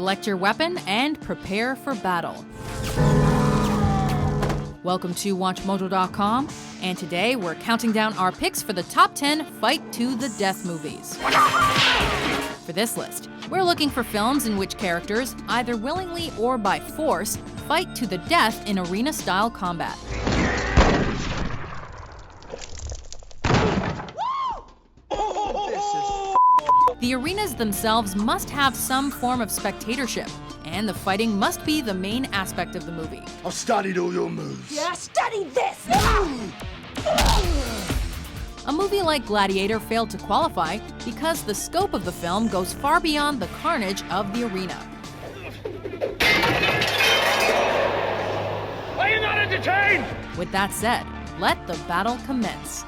Select your weapon and prepare for battle. Welcome to WatchMojo.com, and today we're counting down our picks for the top 10 fight-to-the-death movies. For this list, we're looking for films in which characters, either willingly or by force, fight to the death in arena-style combat. The arenas themselves must have some form of spectatorship, and the fighting must be the main aspect of the movie. I've studied all your moves. Yeah, I studied this! A movie like Gladiator failed to qualify because the scope of the film goes far beyond the carnage of the arena. Are you not entertained? With that said, let the battle commence.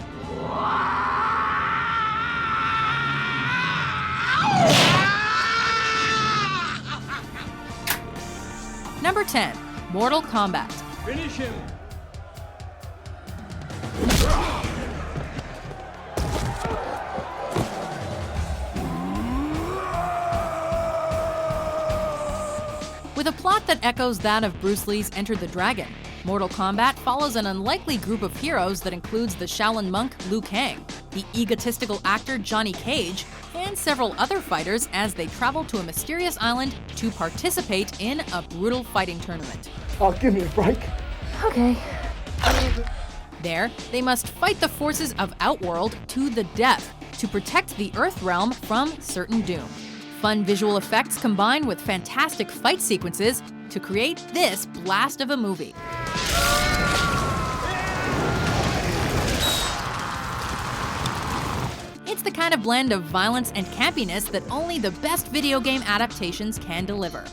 Number 10, Mortal Kombat. Finish him. With a plot that echoes that of Bruce Lee's Enter the Dragon, Mortal Kombat follows an unlikely group of heroes that includes the Shaolin monk Liu Kang, the egotistical actor Johnny Cage, and several other fighters as they travel to a mysterious island to participate in a brutal fighting tournament. Oh, give me a break. Okay. There, they must fight the forces of Outworld to the death to protect the Earth realm from certain doom. Fun visual effects combine with fantastic fight sequences to create this blast of a movie. It's the kind of blend of violence and campiness that only the best video game adaptations can deliver.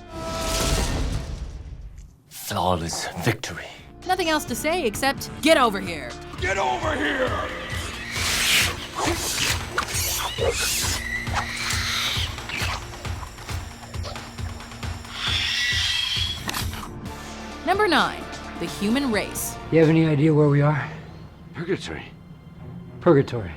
Flawless victory. Nothing else to say except, get over here! Get over here! Number 9, The Human Race. You have any idea where we are? Purgatory. Purgatory.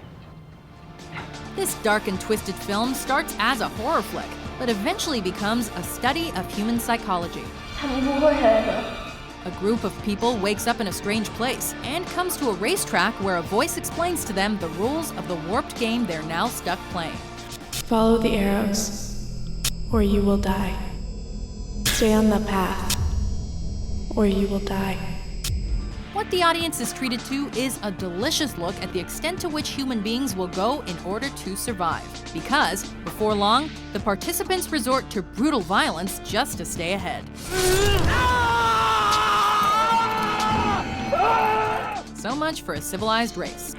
This dark and twisted film starts as a horror flick, but eventually becomes a study of human psychology. A group of people wakes up in a strange place and comes to a racetrack where a voice explains to them the rules of the warped game they're now stuck playing. Follow the arrows, or you will die. Stay on the path, or you will die. What the audience is treated to is a delicious look at the extent to which human beings will go in order to survive. Because, before long, the participants resort to brutal violence just to stay ahead. So much for a civilized race.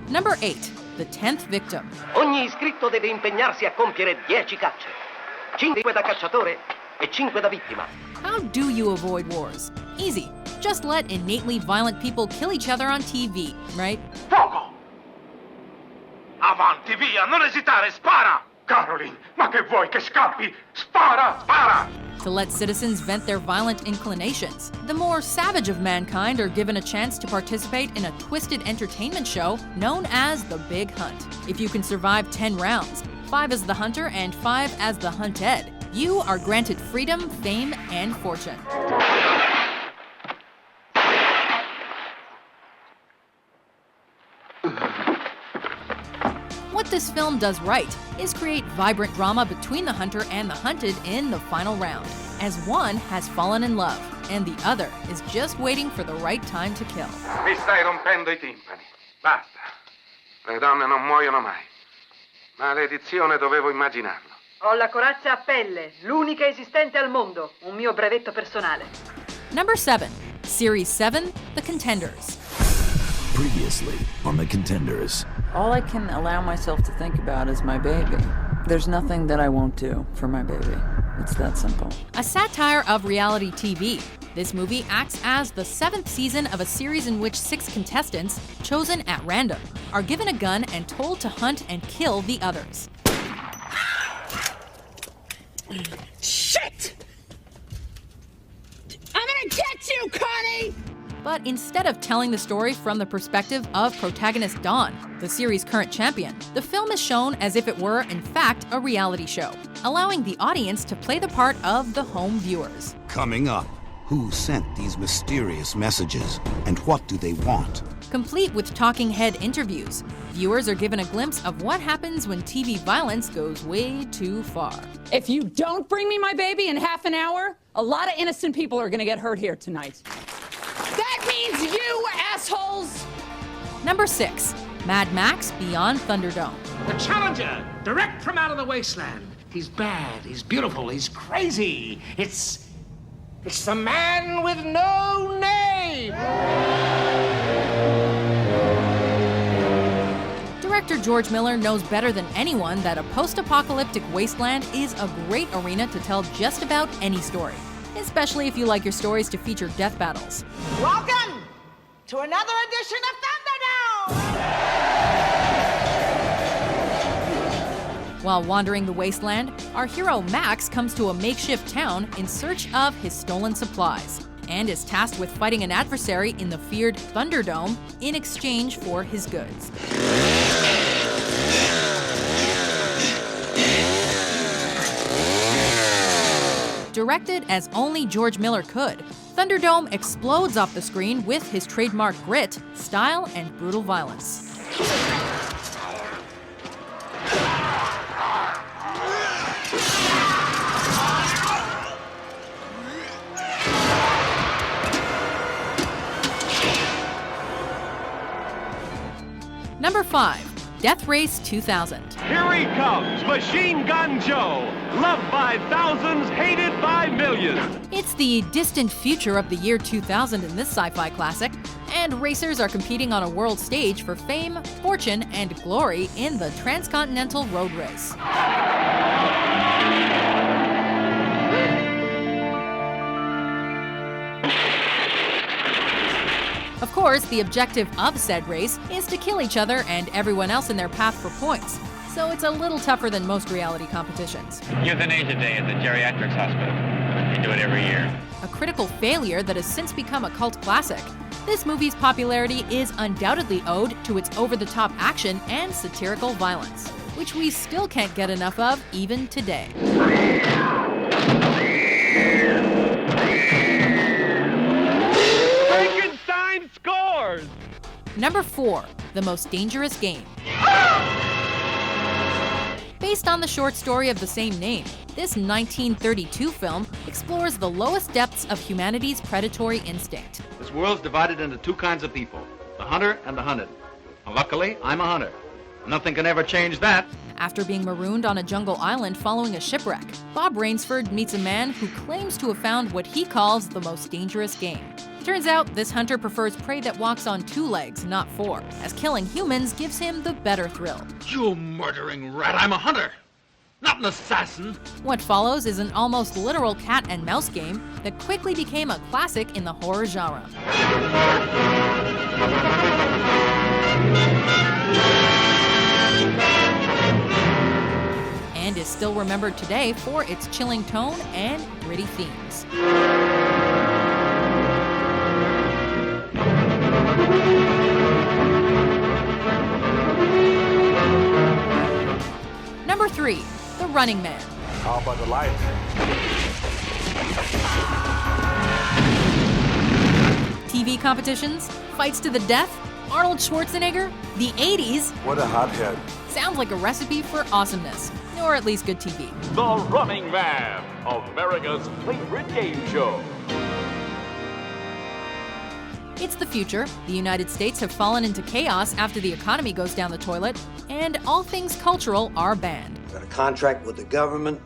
Number 8, The 10th Victim. Ogni iscritto deve impegnarsi a compiere 10 cacce. 5 da cacciatore e 5 da vittima. How do you avoid wars? Easy. Just let innately violent people kill each other on TV, right? Fuoco! Avanti, via, non esitare, spara! Caroline, ma che vuoi che scappi? Spara, spara! To let citizens vent their violent inclinations, the more savage of mankind are given a chance to participate in a twisted entertainment show known as The Big Hunt. If you can survive 10 rounds, 5 as the hunter and 5 as the hunted, you are granted freedom, fame, and fortune. What this film does right is create vibrant drama between the hunter and the hunted in the final round, as one has fallen in love, and the other is just waiting for the right time to kill. Mi stai rompendo I timpani. Basta. Le donne non muoiono mai. Maledizione, dovevo immaginarlo. Ho la corazza a pelle, l'unica esistente al mondo, un mio brevetto personale. Number 7, Series 7, The Contenders. Previously on The Contenders. All I can allow myself to think about is my baby. There's nothing that I won't do for my baby. It's that simple. A satire of reality TV, this movie acts as the 7th season of a series in which 6 contestants, chosen at random, are given a gun and told to hunt and kill the others. Shit! I'm gonna get you, Connie! But instead of telling the story from the perspective of protagonist Dawn, the series' current champion, the film is shown as if it were, in fact, a reality show, allowing the audience to play the part of the home viewers. Coming up, who sent these mysterious messages, and what do they want? Complete with talking head interviews, viewers are given a glimpse of what happens when TV violence goes way too far. If you don't bring me my baby in half an hour, a lot of innocent people are gonna get hurt here tonight. That means you, assholes! Number 6. Mad Max Beyond Thunderdome. The challenger, direct from out of the wasteland. He's bad, he's beautiful, he's crazy. It's the man with no name! Director George Miller knows better than anyone that a post-apocalyptic wasteland is a great arena to tell just about any story, especially if you like your stories to feature death battles. Welcome to another edition of Thunderdome! While wandering the wasteland, our hero Max comes to a makeshift town in search of his stolen supplies, and is tasked with fighting an adversary in the feared Thunderdome in exchange for his goods. Directed as only George Miller could, Thunderdome explodes off the screen with his trademark grit, style, and brutal violence. Number 5. Death Race 2000. Here he comes, Machine Gun Joe, loved by thousands, hated by millions. It's the distant future of the year 2000 in this sci-fi classic, and racers are competing on a world stage for fame, fortune, and glory in the transcontinental road race. Of course, the objective of said race is to kill each other and everyone else in their path for points, so it's a little tougher than most reality competitions. Euthanasia Day at the geriatrics hospital. They do it every year. A critical failure that has since become a cult classic, this movie's popularity is undoubtedly owed to its over-the-top action and satirical violence, which we still can't get enough of even today. Scores! Number 4. The Most Dangerous Game. Based on the short story of the same name, this 1932 film explores the lowest depths of humanity's predatory instinct. This world's divided into two kinds of people, the hunter and the hunted. And luckily, I'm a hunter. Nothing can ever change that. After being marooned on a jungle island following a shipwreck, Bob Rainsford meets a man who claims to have found what he calls the most dangerous game. Turns out, this hunter prefers prey that walks on 2 legs, not 4, as killing humans gives him the better thrill. You murdering rat, I'm a hunter, not an assassin. What follows is an almost literal cat and mouse game that quickly became a classic in the horror genre. And is still remembered today for its chilling tone and gritty themes. Number 3. The Running Man. How about the light? TV competitions, fights to the death, Arnold Schwarzenegger, the 80s. What a hothead. Sounds like a recipe for awesomeness, or at least good TV. The Running Man, America's favorite game show. It's the future. The United States have fallen into chaos after the economy goes down the toilet, and all things cultural are banned. Got a contract with the government.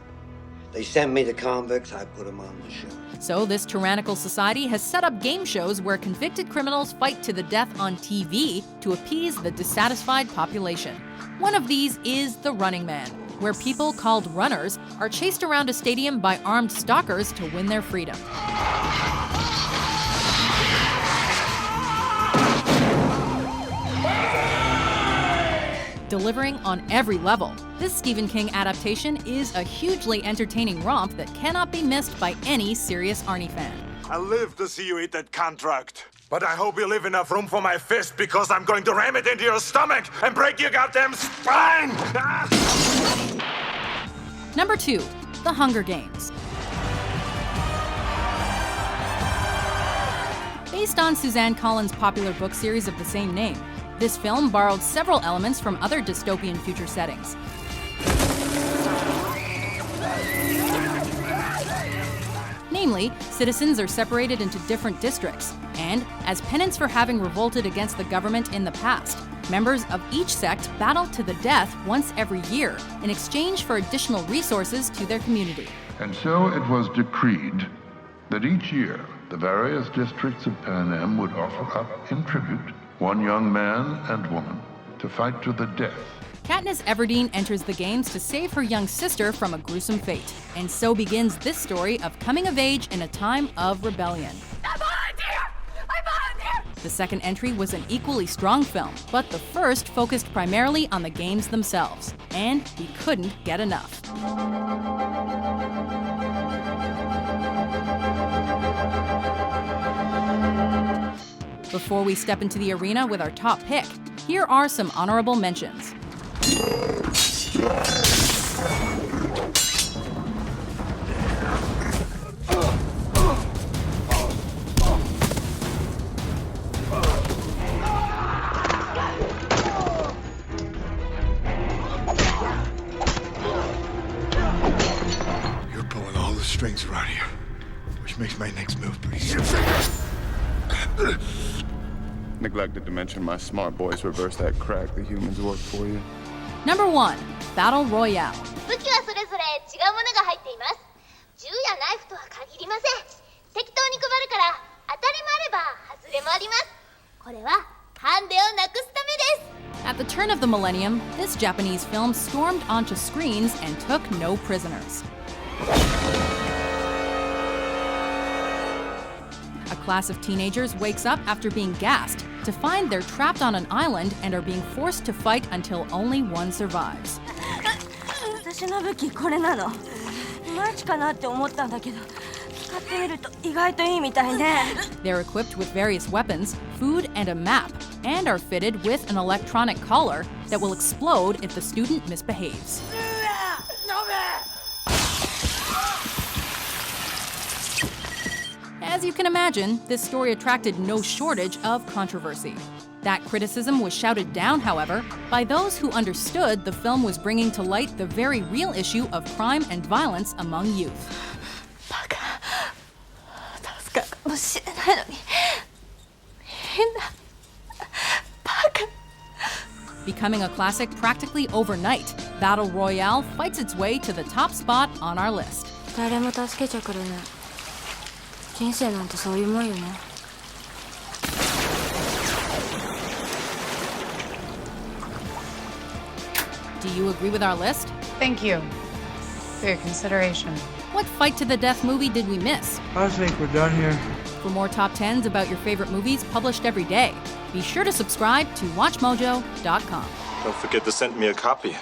They send me to convicts, I put them on the show. So this tyrannical society has set up game shows where convicted criminals fight to the death on TV to appease the dissatisfied population. One of these is The Running Man, where people called runners are chased around a stadium by armed stalkers to win their freedom. Delivering on every level, this Stephen King adaptation is a hugely entertaining romp that cannot be missed by any serious Arnie fan. I live to see you eat that contract. But I hope you leave enough room for my fist, because I'm going to ram it into your stomach and break your goddamn spine! Number 2, The Hunger Games. Based on Suzanne Collins' popular book series of the same name, this film borrowed several elements from other dystopian future settings. Namely, citizens are separated into different districts, and, as penance for having revolted against the government in the past, members of each sect battle to the death once every year in exchange for additional resources to their community. And so it was decreed that each year the various districts of Panem would offer up in tribute one young man and woman to fight to the death. Katniss Everdeen enters the games to save her young sister from a gruesome fate, and so begins this story of coming of age in a time of rebellion. I volunteer! The second entry was an equally strong film, but the first focused primarily on the games themselves, and we couldn't get enough. Before we step into the arena with our top pick, here are some honorable mentions. You're pulling all the strings around here, which makes my next move pretty simple. Neglected to mention my smart boys reverse that crack the humans work for you. Number 1, Battle Royale. 武器はそれぞれ違うものが入っています。銃やナイフとは限りません。適当に配るから当たりもあれば外れもあります。これはハンデをなくすためです。 At the turn of the millennium, this Japanese film stormed onto screens and took no prisoners. A class of teenagers wakes up after being gassed to find they're trapped on an island and are being forced to fight until only one survives. 私の武器これなの。いまいちかなって思ったんだけど、使ってみると意外といいみたいね。They're equipped with various weapons, food, and a map, and are fitted with an electronic collar that will explode if the student misbehaves. As you can imagine, this story attracted no shortage of controversy. That criticism was shouted down, however, by those who understood the film was bringing to light the very real issue of crime and violence among youth. Becoming a classic practically overnight, Battle Royale fights its way to the top spot on our list. 誰も助けちゃくれない。人生なんてそういうもんよね。Do you agree with our list? Thank you for your consideration. What fight to the death movie did we miss? I think we're done here. For more top 10s about your favorite movies published every day, be sure to subscribe to WatchMojo.com. Don't forget to send me a copy.